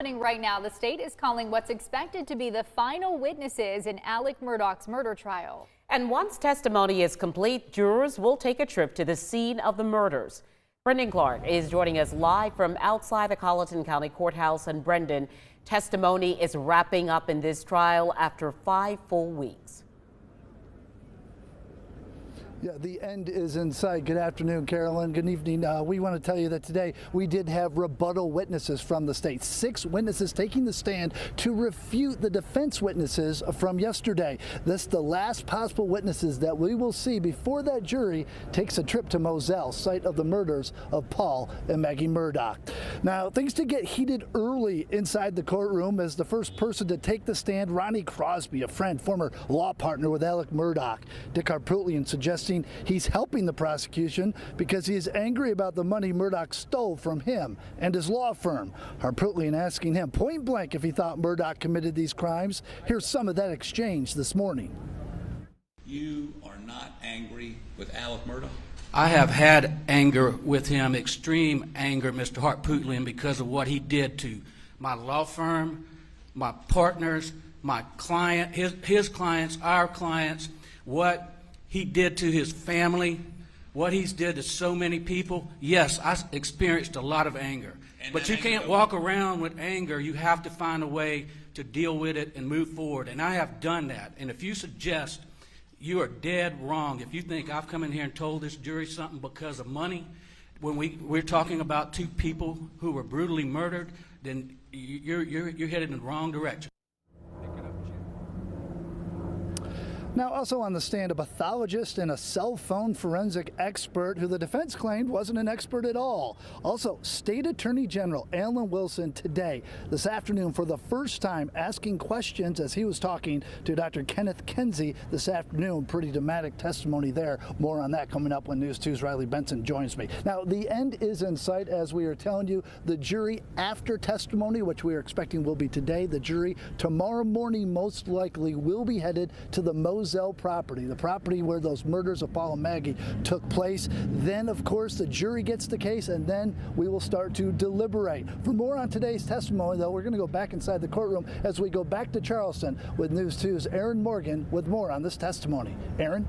Happening right now, the state is calling what's expected to be the final witnesses in Alex Murdaugh's murder trial. And once testimony is complete, jurors will take a trip to the scene of the murders. Brendan Clark is joining us live from outside the Colleton County Courthouse. And Brendan, testimony is wrapping up in this trial after 5 full weeks. Yeah, the end is in sight. Good afternoon, Carolyn. Good evening. We want to tell you that today we did have rebuttal witnesses from the state. 6 witnesses taking the stand to refute the defense witnesses from yesterday. This is the last possible witnesses that we will see before that jury takes a trip to Moselle, site of the murders of Paul and Maggie Murdaugh. Now, things did get heated early inside the courtroom as the first person to take the stand, Ronnie Crosby, a friend, former law partner with Alex Murdaugh. Dick Harpootlian suggesting he's helping the prosecution because he is angry about the money Murdaugh stole from him and his law firm. Harpootlian asking him point blank if he thought Murdaugh committed these crimes. Here's some of that exchange this morning. You are not angry with Alex Murdaugh? I have had anger with him, extreme anger, Mr. Harpootlian, because of what he did to my law firm, my partners, my client, his clients, our clients, what he did to his family, what he's did to so many people. Yes, I experienced a lot of anger. But you can't walk around with anger. You have to find a way to deal with it and move forward. And I have done that. And if you suggest, you are dead wrong. If you think I've come in here and told this jury something because of money, when we're talking about 2 people who were brutally murdered, then you're headed in the wrong direction. Now, also on the stand, a pathologist and a cell phone forensic expert who the defense claimed wasn't an expert at all. Also, State Attorney General Alan Wilson today, this afternoon, for the first time, asking questions as he was talking to Dr. Kenneth Kinsey this afternoon. Pretty dramatic testimony there. More on that coming up when News 2's Riley Benson joins me. Now, the end is in sight, as we are telling you. The jury after testimony, which we are expecting will be today, the jury tomorrow morning most likely will be headed to the Moselle property, the property where those murders of Paul and Maggie took place. Then, of course, the jury gets the case, and then we will start to deliberate. For more on today's testimony, though, we're going to go back inside the courtroom as we go back to Charleston with News 2's Aaron Morgan with more on this testimony. Aaron?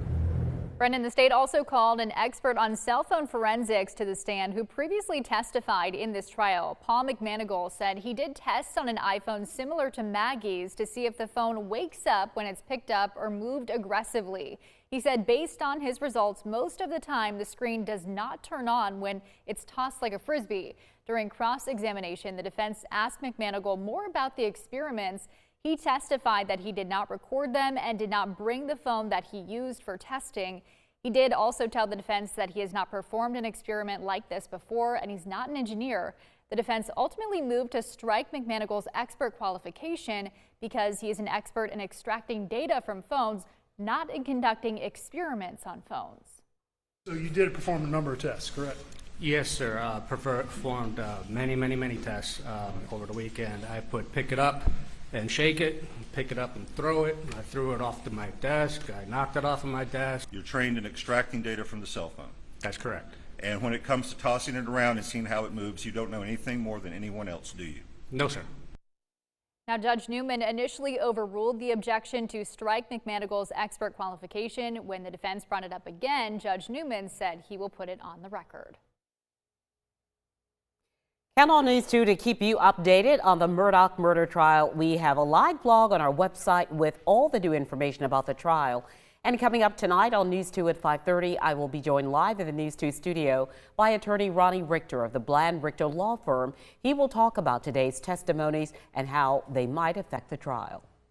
Brendan, the state also called an expert on cell phone forensics to the stand who previously testified in this trial. Paul McManigal said he did tests on an iPhone similar to Maggie's to see if the phone wakes up when it's picked up or moved aggressively. He said based on his results, most of the time the screen does not turn on when it's tossed like a frisbee. During cross-examination, the defense asked McManigal more about the experiments. He testified that he did not record them and did not bring the phone that he used for testing. He did also tell the defense that he has not performed an experiment like this before and he's not an engineer. The defense ultimately moved to strike McManigal's expert qualification because he is an expert in extracting data from phones, not in conducting experiments on phones. So you did perform a number of tests, correct? Yes, sir. Performed many tests over the weekend. I put pick it up and shake it, pick it up and throw it. I threw it off to my desk. I knocked it off of my desk. You're trained in extracting data from the cell phone. That's correct. And when it comes to tossing it around and seeing how it moves, you don't know anything more than anyone else, do you? No, sir. Now, Judge Newman initially overruled the objection to strike McManigal's expert qualification. When the defense brought it up again, Judge Newman said he will put it on the record. Count on News 2 to keep you updated on the Murdaugh murder trial. We have a live blog on our website with all the new information about the trial. And coming up tonight on News 2 at 5:30, I will be joined live in the News 2 studio by attorney Ronnie Richter of the Bland Richter Law Firm. He will talk about today's testimonies and how they might affect the trial.